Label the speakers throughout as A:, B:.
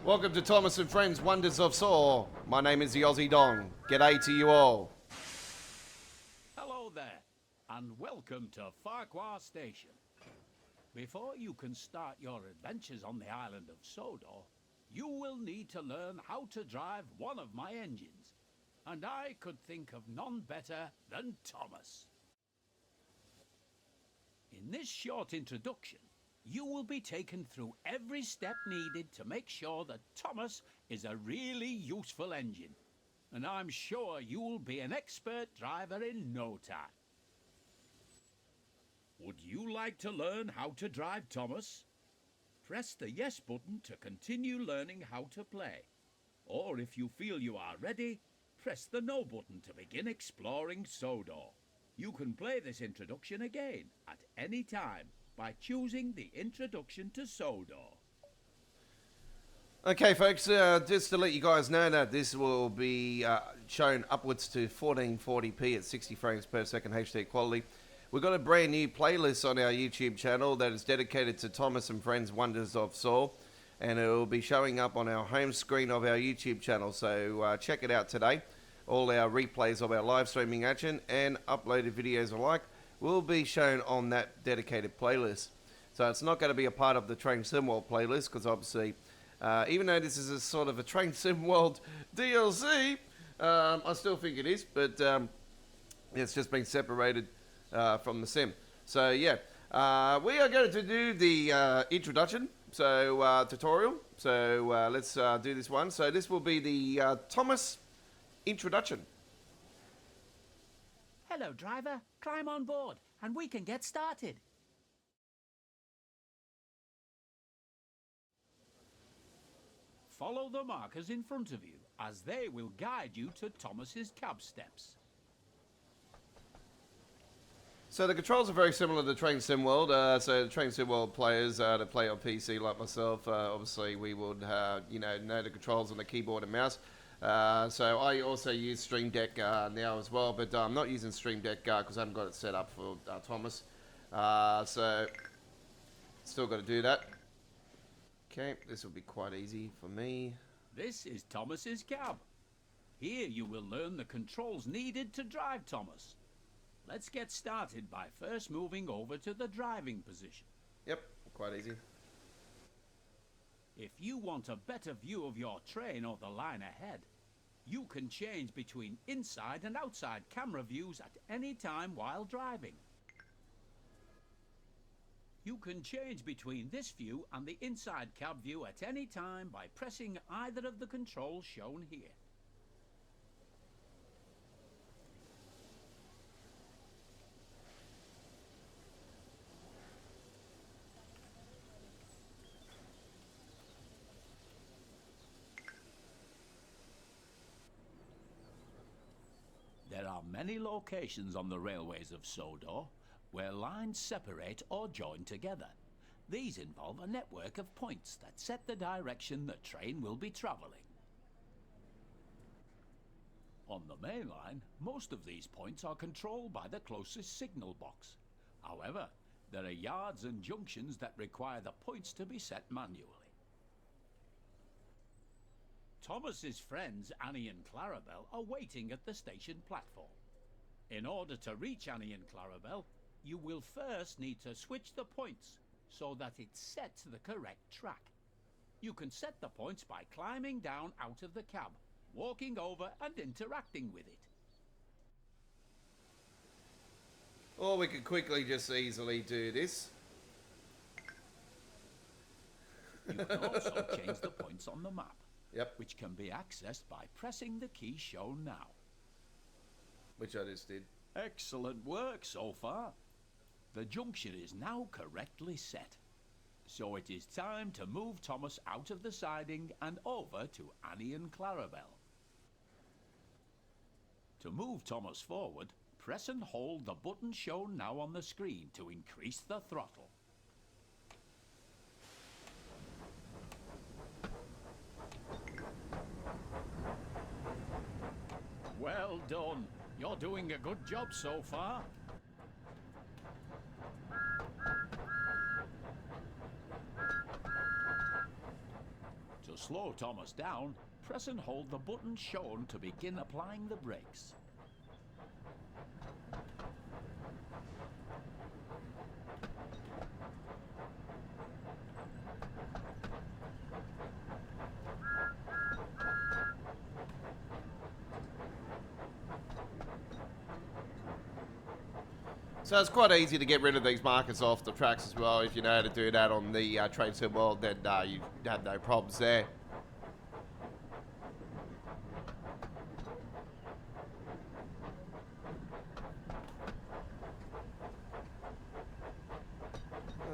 A: Welcome to Thomas and Friends Wonders of Sodor. My name is the Aussie Don. G'day to you all.
B: Hello there, and welcome to Farquhar Station. Before you can start your adventures on the island of Sodor, you will need to learn how to drive one of my engines. And I could think of none better than Thomas. In this short introduction, you will be taken through every step needed to make sure that Thomas is a really useful engine. And I'm sure you'll be an expert driver in no time. Would you like to learn how to drive Thomas? Press the yes button to continue learning how to play. Or if you feel you are ready, press the no button to begin exploring Sodor. You can play this introduction again at any time by choosing the Introduction to Sodor.
A: Okay, folks, just to let you guys know that this will be shown upwards to 1440p at 60 frames per second HD quality. We've got a brand new playlist on our YouTube channel that is dedicated to Thomas and Friends Wonders of Sodor, and it will be showing up on our home screen of our YouTube channel, so check it out today. All our replays of our live streaming action and uploaded videos alike will be shown on that dedicated playlist. So it's not going to be a part of the Train Sim World playlist, because obviously, even though this is a sort of a Train Sim World DLC, I still think it is, but it's just been separated from the sim. So yeah, we are going to do the introduction, so tutorial. So let's do this one. So this will be the Thomas introduction.
B: Hello, driver. Climb on board, and we can get started. Follow the markers in front of you, as they will guide you to Thomas's cab steps.
A: So the controls are very similar to Train Sim World. So the Train Sim World players that play on PC like myself, obviously we would know the controls on the keyboard and mouse. So I also use Stream Deck now as well, but I'm not using Stream Deck because I haven't got it set up for Thomas. So still got to do that. Okay, this will be quite easy for me.
B: This is Thomas's cab. Here you will learn the controls needed to drive Thomas. Let's get started by first moving over to the driving position.
A: Yep, quite easy.
B: If you want a better view of your train or the line ahead, you can change between inside and outside camera views at any time while driving. You can change between this view and the inside cab view at any time by pressing either of the controls shown here. There are many locations on the railways of Sodor where lines separate or join together. These involve a network of points that set the direction the train will be travelling. On the main line, most of these points are controlled by the closest signal box. However, there are yards and junctions that require the points to be set manually. Thomas's friends Annie and Clarabelle are waiting at the station platform. In order to reach Annie and Clarabelle, you will first need to switch the points so that it sets the correct track. You can set the points by climbing down out of the cab, walking over and interacting with it.
A: Or we could quickly just easily do this.
B: You can also change the points on the map.
A: Yep.
B: Which can be accessed by pressing the key shown now.
A: Which I just did.
B: Excellent work so far. The junction is now correctly set. So it is time to move Thomas out of the siding and over to Annie and Clarabelle. To move Thomas forward, press and hold the button shown now on the screen to increase the throttle. Well done. You're doing a good job so far. To slow Thomas down, press and hold the button shown to begin applying the brakes.
A: So it's quite easy to get rid of these markers off the tracks as well. If you know how to do that on the train sim world, then you have no problems there.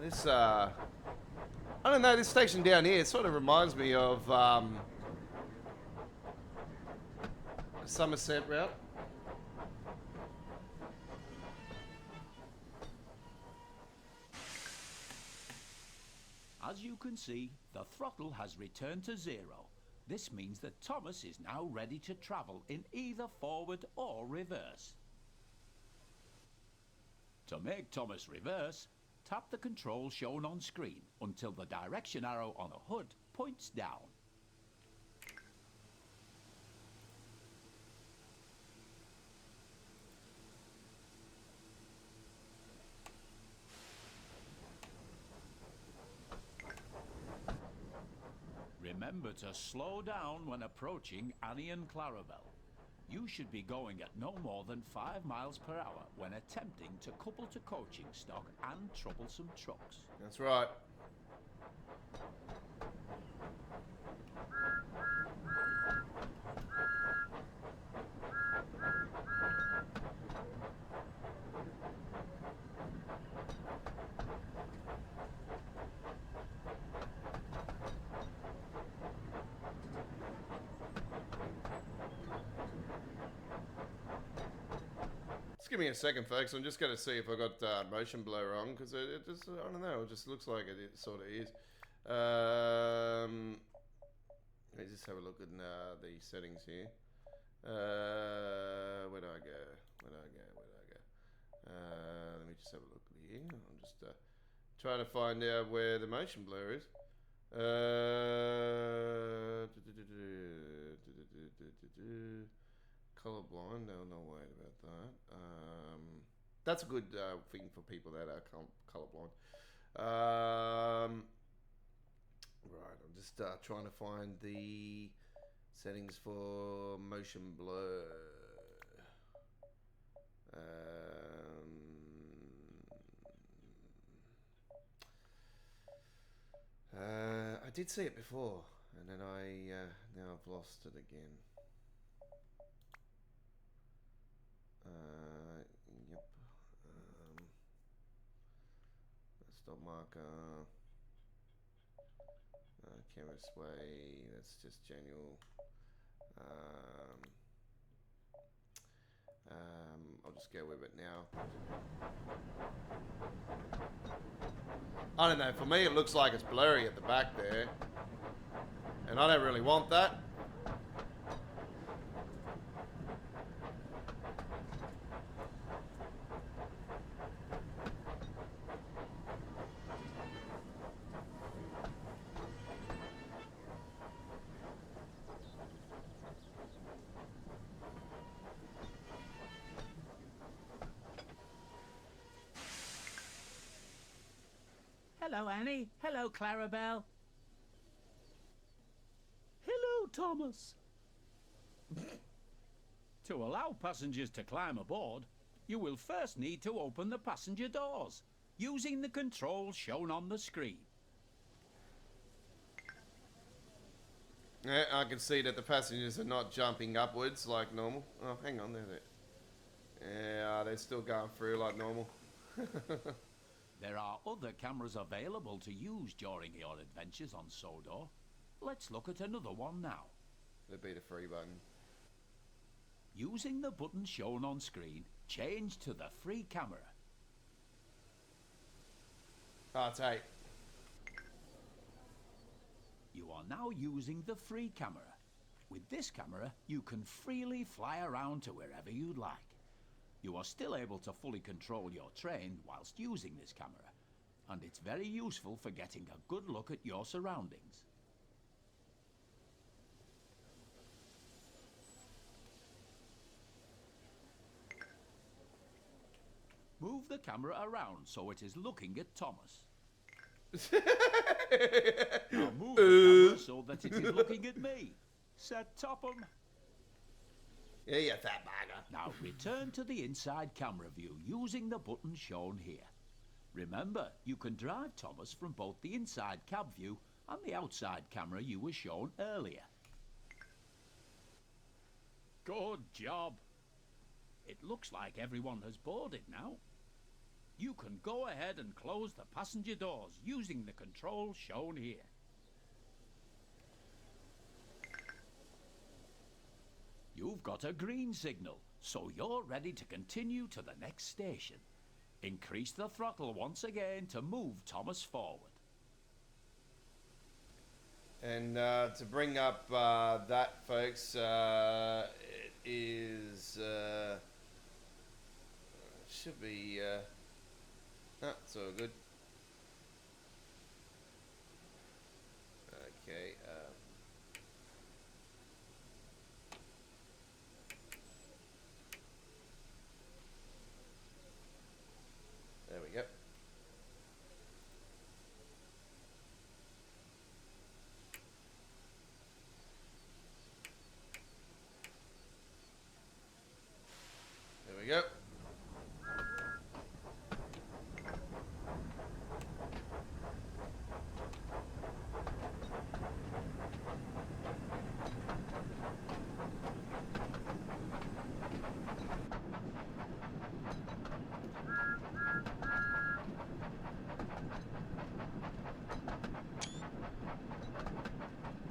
A: This, I don't know, this station down here, it sort of reminds me of Somerset route.
B: As you can see, the throttle has returned to 0. This means that Thomas is now ready to travel in either forward or reverse. To make Thomas reverse, tap the control shown on screen until the direction arrow on the hood points down. Remember to slow down when approaching Annie and Clarabelle. You should be going at no more than 5 miles per hour when attempting to couple to coaching stock and troublesome trucks.
A: That's right. Just give me a second, folks. I'm just going to see if I got motion blur wrong, because it just, I don't know, it just looks like it sort of is. Let me just have a look at the settings here. Where do I go? Let me just have a look here. I'm just trying to find out where the motion blur is. Colorblind, no worried about that. That's a good thing for people that are colorblind. Right, I'm just trying to find the settings for motion blur. I did see it before, and then now I've lost it again. Yep. Stop marker. Camera sway. That's just general. I'll just go with it now. I don't know. For me, it looks like it's blurry at the back there, and I don't really want that.
B: Hello, Annie. Hello, Clarabelle. Hello, Thomas. To allow passengers to climb aboard, you will first need to open the passenger doors using the controls shown on the screen.
A: Yeah, I can see that the passengers are not jumping upwards like normal. Oh, hang on, there. Yeah, they're still going through like normal.
B: There are other cameras available to use during your adventures on Sodor. Let's look at another one now.
A: That'd be the free button.
B: Using the button shown on screen, change to the free camera.
A: Oh, it's 8.
B: You are now using the free camera. With this camera, you can freely fly around to wherever you'd like. You are still able to fully control your train whilst using this camera, and it's very useful for getting a good look at your surroundings. Move the camera around so it is looking at Thomas. Now move the camera so that it is looking at me. Set Topham.
A: Yeah, you fat bugger.
B: Now return to the inside camera view using the button shown here. Remember, you can drive Thomas from both the inside cab view and the outside camera you were shown earlier. Good job. It looks like everyone has boarded now. You can go ahead and close the passenger doors using the controls shown here. You've got a green signal, so you're ready to continue to the next station. Increase the throttle once again to move Thomas forward.
A: And to bring up that, folks, it is... should be... it's all good. Okay. There we go. There we go.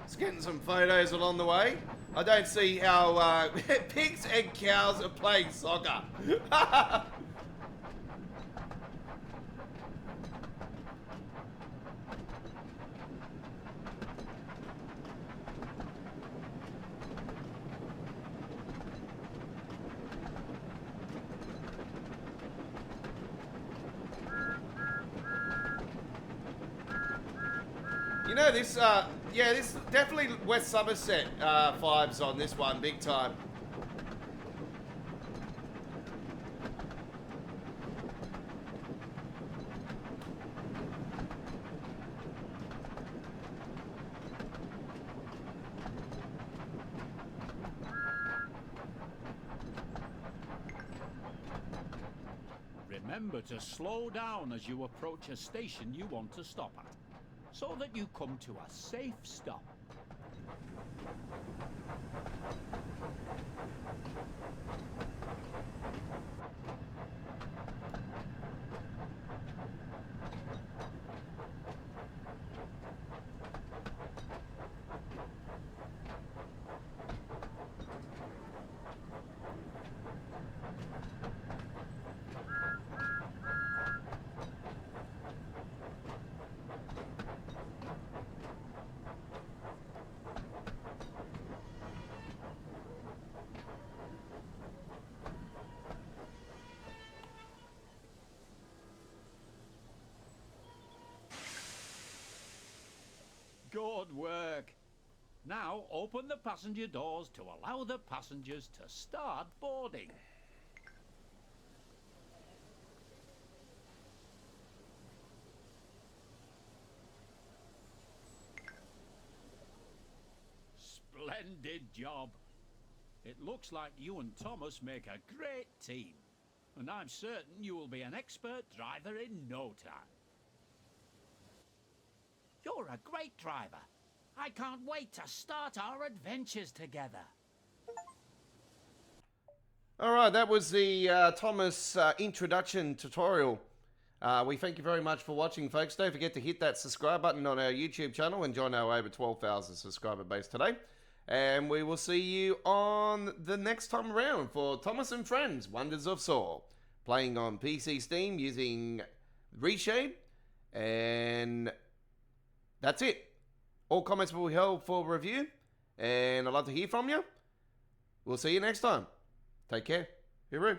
A: It's getting some photos along the way. I don't see how pigs and cows are playing soccer. You know, this, yeah, this definitely West Somerset vibes on this one, big time.
B: Remember to slow down as you approach a station you want to stop at, so that you come to a safe stop. Good work. Now open the passenger doors to allow the passengers to start boarding. Splendid job. It looks like you and Thomas make a great team, and I'm certain you will be an expert driver in no time. You're a great driver. I can't wait to start our adventures together.
A: All right, that was the Thomas introduction tutorial. We thank you very much for watching, folks. Don't forget to hit that subscribe button on our YouTube channel and join our over 12,000 subscriber base today. And we will see you on the next time around for Thomas and Friends, Wonders of Sodor. Playing on PC Steam using Reshade. And that's it. All comments will be held for review. And I'd love to hear from you. We'll see you next time. Take care. Hooroo.